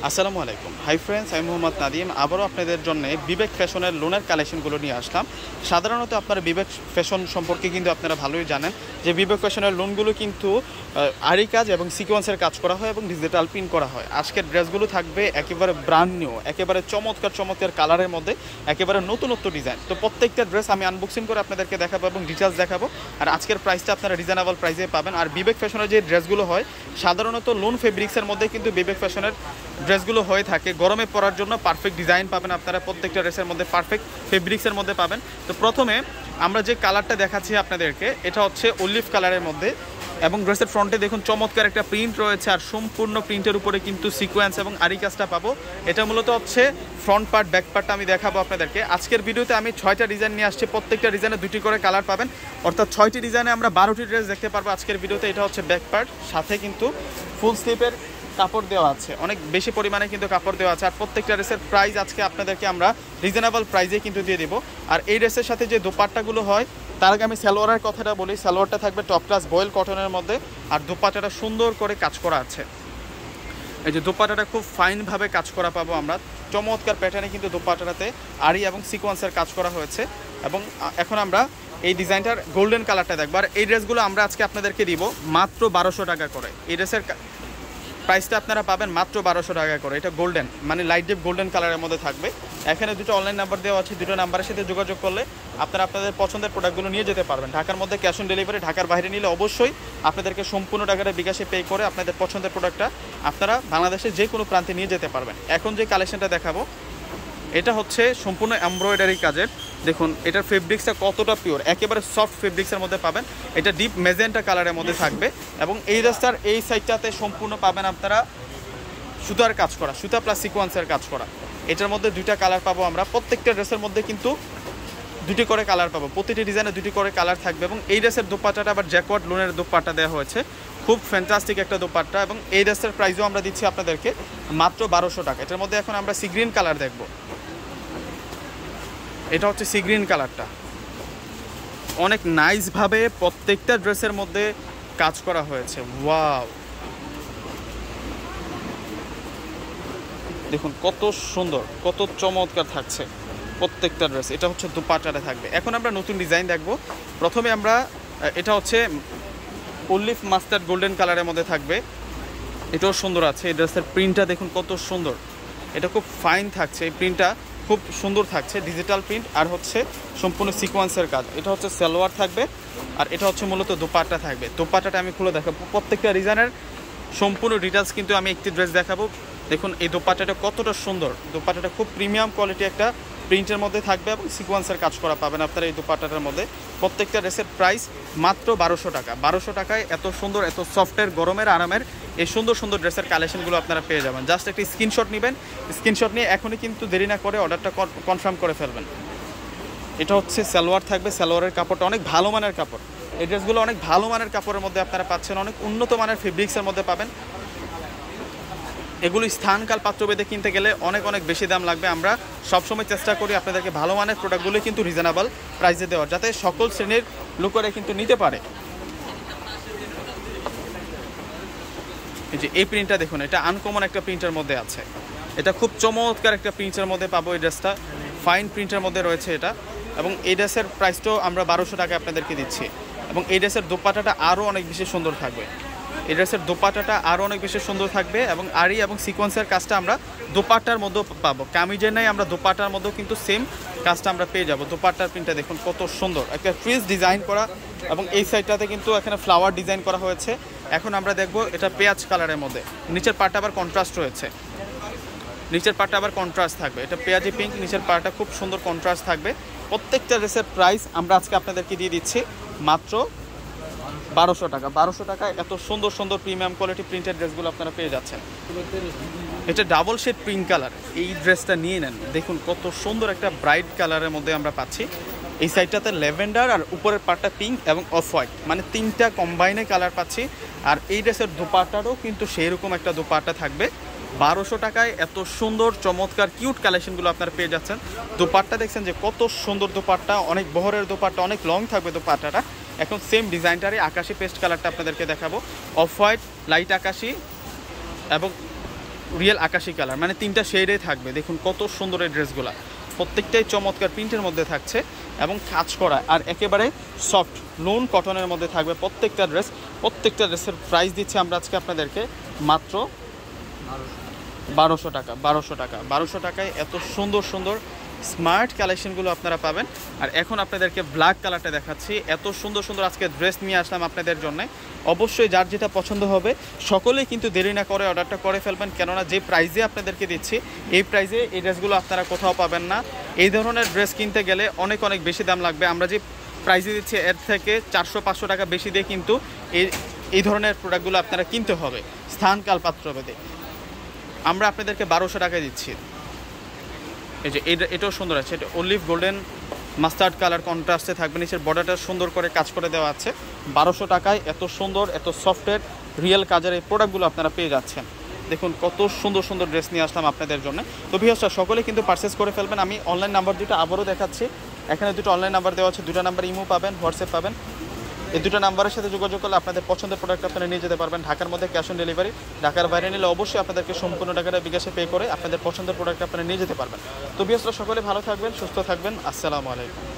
আসসালামু আলাইকুম। Hi friends, আমি মোহাম্মদ নাদিম। আবারও আপনাদের জন্য বিবেক ফ্যাশনের লোনের কালেকশনগুলো নিয়ে আসলাম। সাধারণত আপনারা বিবেক ফ্যাশন সম্পর্কে কিন্তু আপনারা ভালোই জানেন যে বিবেক ফ্যাশনের লোনগুলো কিন্তু আরি কাজ এবং সিকোয়েন্সের কাজ করা হয় এবং ডিজিটাল প্রিন্ট করা হয়। আজকের ড্রেসগুলো থাকবে একেবারে ব্র্যান্ড নিউ, একেবারে চমৎকার চমৎকার কালারের মধ্যে, একেবারে নতুনত্ব ডিজাইন। তো প্রত্যেকটা ড্রেস আমি আনবক্সিং করে আপনাদেরকে দেখাবো এবং ডিটেলস দেখাবো। আর আজকের প্রাইসটা আপনারা রিজনেবল প্রাইসে পাবেন। আর বিবেক ফ্যাশনের যে ড্রেসগুলো হয় সাধারণত লোন ফেব্রিক্সের মধ্যে কিন্তু বিবেক ফ্যাশনের ড্রেসগুলো হয়ে থাকে। গরমে পরার জন্য পারফেক্ট ডিজাইন পাবেন আপনারা, প্রত্যেকটা ড্রেসের মধ্যে পারফেক্ট ফেব্রিক্সের মধ্যে পাবেন। তো প্রথমে আমরা যে কালারটা দেখাচ্ছি আপনাদেরকে, এটা হচ্ছে অলিভ কালারের মধ্যে এবং ড্রেসের ফ্রন্টে দেখুন চমৎকার একটা প্রিন্ট রয়েছে। আর সম্পূর্ণ প্রিন্টের উপরে কিন্তু সিকোয়েন্স এবং আরি কাজটা পাবো। এটা মূলত হচ্ছে ফ্রন্ট পার্ট, ব্যাক পার্টটা আমি দেখাবো আপনাদেরকে। আজকের ভিডিওতে আমি 6টা ডিজাইন নিয়ে আসছি, প্রত্যেকটা ডিজাইনে 2টি করে কালার পাবেন, অর্থাৎ 6টি ডিজাইনে আমরা 12টি ড্রেস দেখতে পারবো আজকের ভিডিওতে। এটা হচ্ছে ব্যাক পার্ট, সাথে কিন্তু ফুল স্লিপের কাপড় দেওয়া আছে, অনেক বেশি পরিমাণে কিন্তু কাপড় দেওয়া আছে। আর প্রত্যেকটা ড্রেসের প্রাইস আজকে আপনাদেরকে আমরা রিজনেবল প্রাইসে কিন্তু দিয়ে দেবো। আর এই ড্রেসের সাথে যে দোপাট্টাগুলো হয়, তার আগে আমি সালোয়ারের কথাটা বলি। সালোয়ারটা থাকবে টপ ক্লাস বয়েল কটনের মধ্যে, আর দোপাট্টাটা সুন্দর করে কাজ করা আছে। এই যে দোপাট্টাটা খুব ফাইনভাবে কাজ করা পাবো আমরা, চমৎকার প্যাটার্নে কিন্তু দোপাট্টাটাতে আরি এবং সিকোয়েন্সের কাজ করা হয়েছে। এবং এখন আমরা এই ডিজাইনটার গোল্ডেন কালারটা দেখবো। আর এই ড্রেসগুলো আমরা আজকে আপনাদেরকে দিব মাত্র 1200 টাকা করে। এই ড্রেসের প্রাইসটা আপনারা পাবেন মাত্র 1200 টাকা করে। এটা গোল্ডেন, মানে লাইট ডিপ গোল্ডেন কালারের মধ্যে থাকবে। এখানে দুটো অনলাইন নাম্বার দেওয়া আছে, দুটো নাম্বারের সাথে যোগাযোগ করলে আপনারা আপনাদের পছন্দের প্রোডাক্টগুলো নিয়ে যেতে পারবেন। ঢাকার মধ্যে ক্যাশ অন ডেলিভারি, ঢাকার বাইরে নিলে অবশ্যই আপনাদেরকে সম্পূর্ণ টাকাটা বিকাশে পে করে আপনাদের পছন্দের প্রোডাক্টটা আপনারা বাংলাদেশের যে কোনো প্রান্তে নিয়ে যেতে পারবেন। এখন যে কালেকশনটা দেখাবো, এটা হচ্ছে সম্পূর্ণ এমব্রয়ডারি কাজের। দেখুন এটার ফেব্রিক্সটা কতটা পিওর, একেবারে সফট ফেব্রিক্সের মধ্যে পাবেন। এটা ডিপ মেজেন্টা কালারের মধ্যে থাকবে এবং এই রাস্তার এই সাইডটাতে সম্পূর্ণ পাবেন আপনারা সুতার কাজ করা, সুতা প্লাস সিকোয়েন্সের কাজ করা। এটার মধ্যে 2টা কালার পাবো আমরা, প্রত্যেকটা ড্রেসের মধ্যে কিন্তু 2টি করে কালার পাবো, প্রতিটি ডিজাইনে 2টি করে কালার থাকবে। এবং এই ড্রেসের দোপাট্টাটা আবার জ্যাকওয়ার্ড লোনের দোপাট্টা দেওয়া হয়েছে, খুব ফ্যান্টাস্টিক একটা দোপাট্টা। এবং এই ড্রেসের প্রাইসও আমরা দিচ্ছি আপনাদেরকে মাত্র 1200 টাকা। এটার মধ্যে এখন আমরা সি গ্রিন কালার দেখবো। এটা হচ্ছে সি গ্রিন কালারটা, অনেক নাইসভাবে প্রত্যেকটা ড্রেসের মধ্যে কাজ করা হয়েছে। ওয়াও, দেখুন কত সুন্দর, কত চমৎকার থাকছে প্রত্যেকটা ড্রেস। এটা হচ্ছে দোপাট্টাটা থাকবে। এখন আমরা নতুন ডিজাইন দেখবো। প্রথমে আমরা, এটা হচ্ছে অলিভ মাস্টার্ড গোল্ডেন কালারের মধ্যে থাকবে, এটাও সুন্দর আছে। এই ড্রেসের প্রিন্টটা দেখুন কত সুন্দর, এটা খুব ফাইন থাকছে, এই প্রিন্টটা খুব সুন্দর থাকছে, ডিজিটাল প্রিন্ট আর হচ্ছে সম্পূর্ণ সিকোয়েন্সের কাজ। এটা হচ্ছে সালোয়ার থাকবে আর এটা হচ্ছে মূলত দোপাট্টা থাকবে। দোপাট্টাটা আমি খুলে দেখাবো, প্রত্যেকটা ডিজাইনের সম্পূর্ণ ডিটেলস কিন্তু আমি একটি ড্রেস দেখাবো। দেখুন এই দোপাট্টাটা কতটা সুন্দর, দোপাট্টাটা খুব প্রিমিয়াম কোয়ালিটি একটা প্রিন্টের মধ্যে থাকবে এবং সিকোয়েন্সের কাজ করা পাবেন আপনারা এই দোপাট্টাটার মধ্যে। প্রত্যেকটা ড্রেসের প্রাইস মাত্র 1200 টাকা। 1200 টাকায় এত সুন্দর, এত সফটের, গরমের আরামের এই সুন্দর সুন্দর ড্রেসের কালেকশনগুলো আপনারা পেয়ে যাবেন। জাস্ট একটি স্ক্রিনশট নেবেন, স্ক্রিনশট নিয়ে এখনই কিন্তু দেরি না করে অর্ডারটা কনফার্ম করে ফেলবেন। এটা হচ্ছে সালোয়ার থাকবে, সালোয়ারের কাপড়টা অনেক ভালো মানের কাপড়। এই ড্রেসগুলো অনেক ভালো মানের কাপড়ের মধ্যে আপনারা পাচ্ছেন, অনেক উন্নত মানের ফেব্রিক্সের মধ্যে পাবেন। এগুলো স্থানকাল পাত্রভেদে কিনতে গেলে অনেক অনেক বেশি দাম লাগবে। আমরা সবসময় চেষ্টা করি আপনাদেরকে ভালো মানের প্রোডাক্টগুলো কিন্তু রিজনেবল প্রাইসে দেওয়ার, যাতে সকল শ্রেণীর লোকেরা কিন্তু নিতে পারে। এই যে এই প্রিন্টটা দেখুন, এটা আনকমন একটা প্রিন্টের মধ্যে আছে, এটা খুব চমৎকার একটা প্রিন্টের মধ্যে পাবো। এই ড্রেসটা ফাইন প্রিন্টের মধ্যে রয়েছে এটা, এবং এই ড্রেসের প্রাইসটাও আমরা 1200 টাকা আপনাদেরকে দিচ্ছি। এবং এই ড্রেসের দোপাট্টাটা আরও অনেক বেশি সুন্দর থাকবে, এই ড্রেসের দোপাট্টাটা আরও অনেক বেশি সুন্দর থাকবে। এবং আরি এবং সিকোয়েন্সের কাজটা আমরা দোপাট্টার মধ্যেও পাবো, কামিজের নাই আমরা দোপাট্টার মধ্যেও কিন্তু সেম কাজটা আমরা পেয়ে যাবো। দোপাট্টার প্রিন্টটা দেখুন কত সুন্দর, একটা ফ্রিজ ডিজাইন করা এবং এই সাইডটাতে কিন্তু এখানে ফ্লাওয়ার ডিজাইন করা হয়েছে। এখন আমরা দেখবো এটা পেঁয়াজ কালারের মধ্যে, নিচের পার্টটা আবার কন্ট্রাস্ট রয়েছে, নিচের পার্টটা আবার কন্ট্রাস্ট থাকবে। এটা পেঁয়াজি পিঙ্ক, নিচের পার্টটা খুব সুন্দর কন্ট্রাস্ট থাকবে। প্রত্যেকটা ড্রেসের প্রাইস আমরা আজকে আপনাদেরকে দিয়ে দিচ্ছি মাত্র 1200 টাকা। 1200 টাকায় এত সুন্দর সুন্দর প্রিমিয়াম কোয়ালিটি প্রিন্টেড ড্রেসগুলো আপনারা পেয়ে যাচ্ছেন। এটা ডাবল শেড পিঙ্ক কালার, এই ড্রেসটা নিয়ে নেন। দেখুন কত সুন্দর একটা ব্রাইট কালারের মধ্যে আমরা পাচ্ছি। এই সাইডটাতে ল্যাভেন্ডার আর উপরের পার্টটা পিঙ্ক এবং অফ হোয়াইট, মানে 3টা কম্বাইনে কালার পাচ্ছি। আর এই ড্রেসের দোপাট্টারও কিন্তু সেই রকম একটা দোপাট্টা থাকবে। 1200 টাকায় এত সুন্দর চমৎকার কিউট কালেকশনগুলো আপনারা পেয়ে যাচ্ছেন। দোপাট্টা দেখছেন যে কত সুন্দর দোপাট্টা, অনেক বহরের দোপাট্টা, অনেক লং থাকবে দোপাট্টাটা। এখন সেম ডিজাইনটারই আকাশি পেস্ট কালারটা আপনাদেরকে দেখাবো, অফ হোয়াইট, লাইট আকাশি এবং রিয়েল আকাশি কালার, মানে 3টা শেডে থাকবে। দেখুন কত সুন্দর এই ড্রেসগুলো, প্রত্যেকটাই চমৎকার প্রিন্টের মধ্যে থাকছে এবং কাজ করা, আর একেবারে সফট লোন কটনের মধ্যে থাকবে প্রত্যেকটা ড্রেস। প্রত্যেকটা ড্রেসের প্রাইস দিচ্ছি আমরা আজকে আপনাদেরকে মাত্র 1200 টাকা। 1200 টাকায় এত সুন্দর সুন্দর স্মার্ট কালেকশনগুলো আপনারা পাবেন। আর এখন আপনাদেরকে ব্ল্যাক কালারটা দেখাচ্ছি, এত সুন্দর সুন্দর আজকে ড্রেস নিয়ে আসলাম আপনাদের জন্য। অবশ্যই যার যেটা পছন্দ হবে সকলেই কিন্তু দেরি না করে অর্ডারটা করে ফেলবেন, কেননা যে প্রাইসে আপনাদেরকে দিচ্ছি এই প্রাইসে এই ড্রেসগুলো আপনারা কোথাও পাবেন না। এই ধরনের ড্রেস কিনতে গেলে অনেক অনেক বেশি দাম লাগবে। আমরা যে প্রাইসে দিচ্ছি এর থেকে 400-500 টাকা বেশি দিয়ে কিন্তু এই ধরনের প্রোডাক্টগুলো আপনারা কিনতে হবে স্থানকাল পাত্রভেদে। আমরা আপনাদেরকে 1200 টাকায় দিচ্ছি। এই যে এটাও সুন্দর আছে, এটা অলিভ গোল্ডেন মাস্টার্ড কালার কন্ট্রাস্টে থাকবে, নিচের বর্ডারটা সুন্দর করে কাজ করে দেওয়া আছে। 1200 টাকায় এত সুন্দর এত সফটের রিয়েল কাজের এই প্রোডাক্টগুলো আপনারা পেয়ে যাচ্ছেন। দেখুন কত সুন্দর সুন্দর ড্রেস নিয়ে আসলাম আপনাদের জন্য। তো ভিউয়ার্সরা সকলে কিন্তু পারচেস করে ফেলবেন। আমি অনলাইন নাম্বার দুটো আবারও দেখাচ্ছি, এখানে দুটো অনলাইন নাম্বার দেওয়া আছে, দুটো নাম্বার ইমো পাবেন, হোয়াটসঅ্যাপ পাবেন। এই দুটো নাম্বারের সাথে যোগাযোগ করলে আপনাদের পছন্দের প্রোডাক্ট আপনারা নিয়ে যেতে পারবেন। ঢাকার মধ্যে ক্যাশ অন ডেলিভারি, ঢাকার বাইরে নিলে অবশ্যই আপনাদেরকে সম্পূর্ণ টাকাটা বিকাশে পে করে আপনাদের পছন্দের প্রোডাক্ট আপনারা নিয়ে যেতে পারবেন। তো ভিউয়ার্সরা সকলে ভালো থাকবেন, সুস্থ থাকবেন। আসসালামু আলাইকুম।